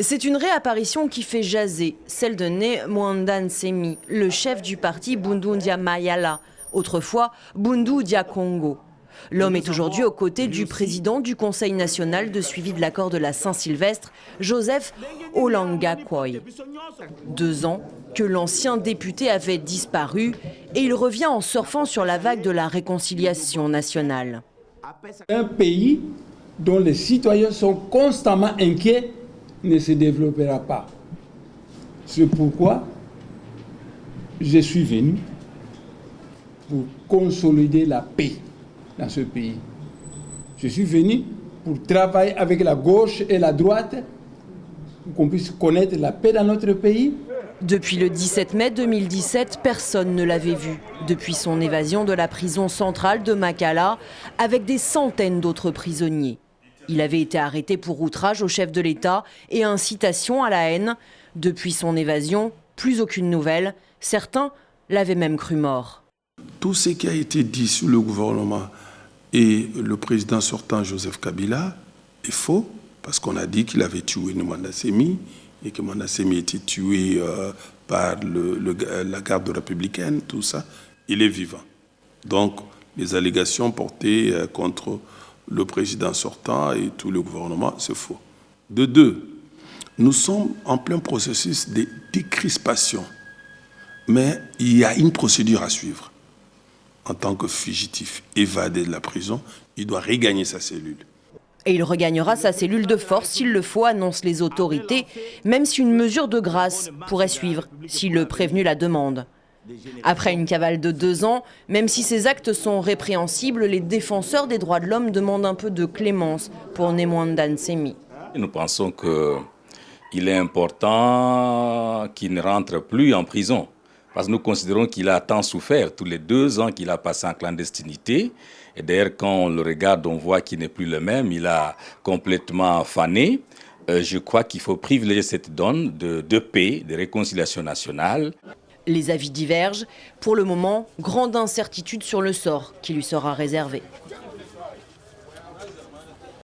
C'est une réapparition qui fait jaser, celle de Nemwanda Nsemi, le chef du parti Bundu Ndia Mayala, autrefois Bundu Ndia Congo. L'homme est aujourd'hui aux côtés du président du Conseil national de suivi de l'accord de la Saint-Sylvestre, Joseph Olanga Kwoi. 2 ans que l'ancien député avait disparu et il revient en surfant sur la vague de la réconciliation nationale. Un pays dont les citoyens sont constamment inquiets ne se développera pas. C'est pourquoi je suis venu pour consolider la paix dans ce pays. Je suis venu pour travailler avec la gauche et la droite pour qu'on puisse connaître la paix dans notre pays. Depuis le 17 mai 2017, personne ne l'avait vu. Depuis son évasion de la prison centrale de Makala, avec des centaines d'autres prisonniers. Il avait été arrêté pour outrage au chef de l'État et incitation à la haine. Depuis son évasion, plus aucune nouvelle. Certains l'avaient même cru mort. Tout ce qui a été dit sur le gouvernement et le président sortant Joseph Kabila est faux, parce qu'on a dit qu'il avait tué Nemwanda Nsemi et que Nemwanda Nsemi était tué par la garde républicaine, tout ça. Il est vivant. Donc, les allégations portées contre le président sortant et tout le gouvernement, c'est faux. De deux, nous sommes en plein processus de décrispation, mais il y a une procédure à suivre. En tant que fugitif évadé de la prison, il doit regagner sa cellule. Et il regagnera sa cellule de force s'il le faut, annoncent les autorités, même si une mesure de grâce pourrait suivre si le prévenu la demande. Après une cavale de 2 ans, même si ces actes sont répréhensibles, les défenseurs des droits de l'homme demandent un peu de clémence pour Nemwanda Nsemi. Nous pensons qu'il est important qu'il ne rentre plus en prison. Parce que nous considérons qu'il a tant souffert, tous les 2 ans qu'il a passé en clandestinité. Et d'ailleurs, quand on le regarde, on voit qu'il n'est plus le même. Il a complètement fané. Je crois qu'il faut privilégier cette donne de paix, de réconciliation nationale. Les avis divergent. Pour le moment, grande incertitude sur le sort qui lui sera réservé.